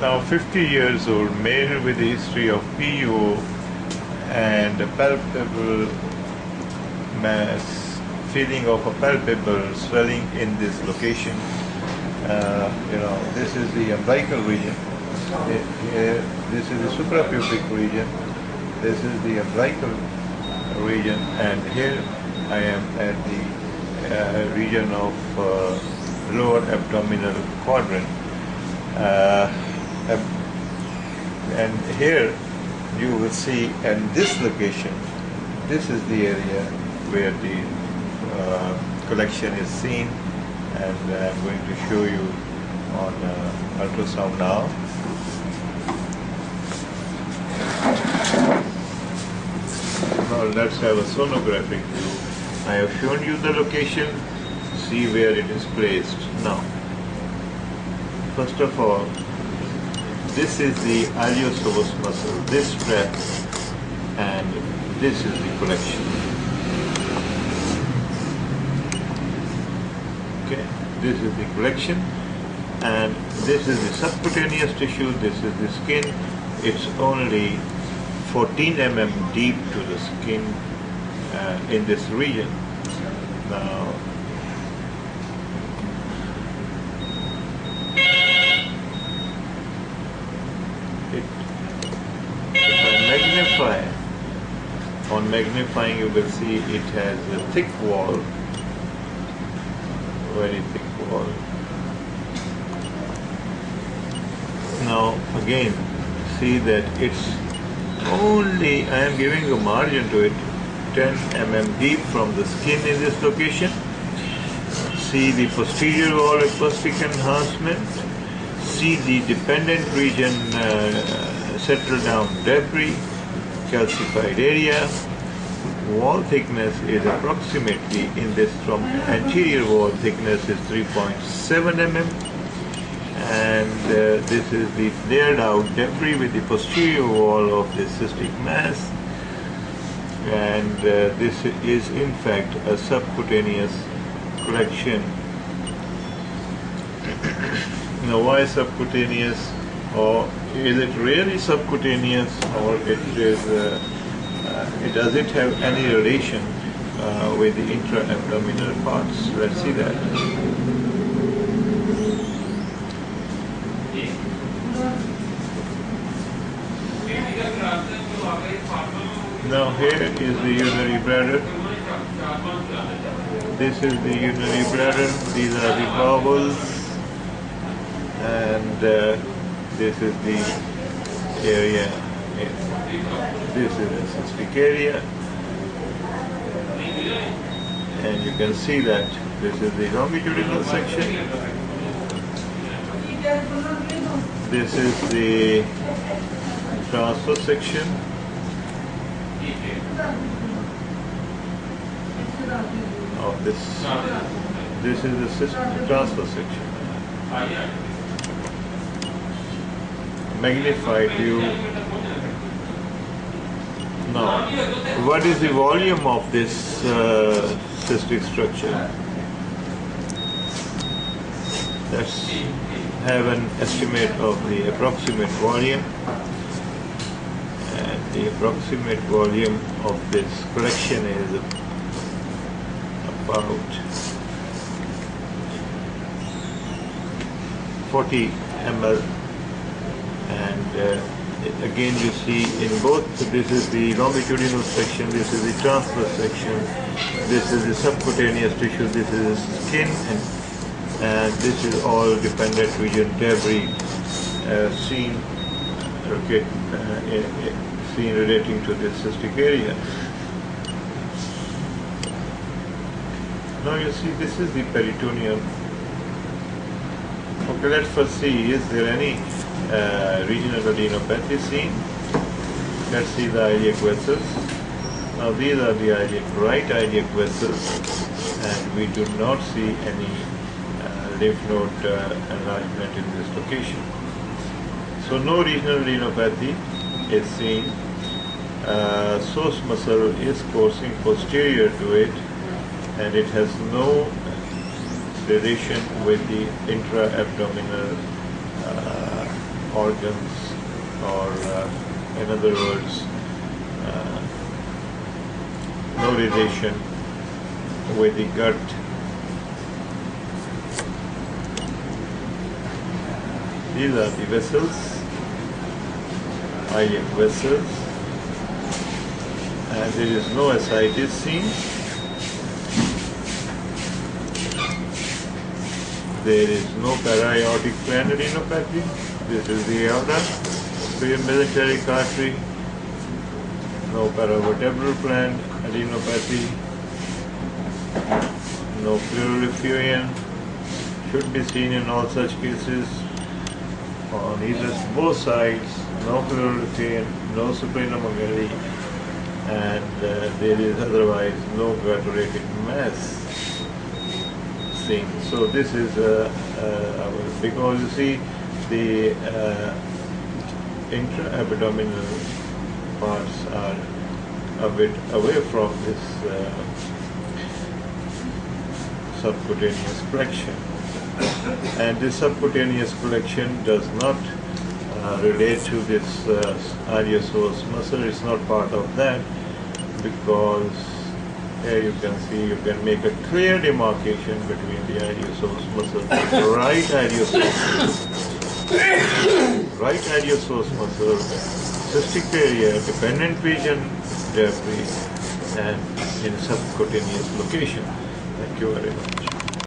Now 50 years old male with a history of PO and a palpable mass, feeling of a palpable swelling in this location. This is the umbilical region. This is the suprapubic region. This is the umbilical region, and here I am at the region of lower abdominal quadrant. And here you will see, in this location, this is the area where the collection is seen, and I'm going to show you on ultrasound now. Now let's have a sonographic view. I have shown you the location. See where it is placed. Now, first of all, this is the iliopsoas muscle, this strap, and this is the collection. Okay, this is the collection, and this is the subcutaneous tissue, this is the skin. It's only 14 mm deep to the skin in this region. Now, if I magnify, on magnifying you will see it has a thick wall, very thick wall. Now again, see that it's only, I am giving a margin to it, 10 mm deep from the skin in this location. See the posterior wall acoustic enhancement. See the dependent region settle down debris, calcified area. Wall thickness is approximately, in this from anterior wall thickness is 3.7 mm. And this is the layered out debris with the posterior wall of the cystic mass, and this is in fact a subcutaneous collection. Now, why subcutaneous, or is it really subcutaneous, or does it have any relation with the intra-abdominal parts? Let's see that. Now here is the urinary bladder. This is the urinary bladder. These are the bowels, and this is the area. This is the cystic area, and you can see that this is the longitudinal section. This is the transverse section. Oh, this is the transverse section. Magnified view. Now, what is the volume of this cystic structure? Let's have an estimate of the approximate volume. And the approximate volume of this collection is about 40 ml, and again you see in both, this is the longitudinal section, this is the transverse section, this is the subcutaneous tissue, this is the skin, and this is all dependent region debris seen relating to this cystic area. Now you see, this is the peritoneum. Okay, let's first see, is there any regional adenopathy seen? Let's see the iliac vessels. Now these are the right iliac vessels, and we do not see any lymph node enlargement in this location. So no regional adenopathy is seen. Psoas muscle is coursing posterior to it, and it has no relation with the intra-abdominal organs, or in other words, no relation with the gut. These are the vessels, IF vessels, and there is no ascites seen. There is no para-aortic vein adenopathy. This is the aorta, mesenteric artery. No paravertebral gland adenopathy. No pleural should be seen in all such cases. On either both sides, no pleural, no supranomogary, and there is otherwise no gut-related mass seen. So this is because you see the intra-abdominal parts are a bit away from this subcutaneous collection, and this subcutaneous collection does not relate to this iliopsoas muscle. It's not part of that, because here you can see, you can make a clear demarcation between the iliopsoas muscle, right iliopsoas muscle, cystic area, dependent region, debris, and in subcutaneous location. Thank you very much.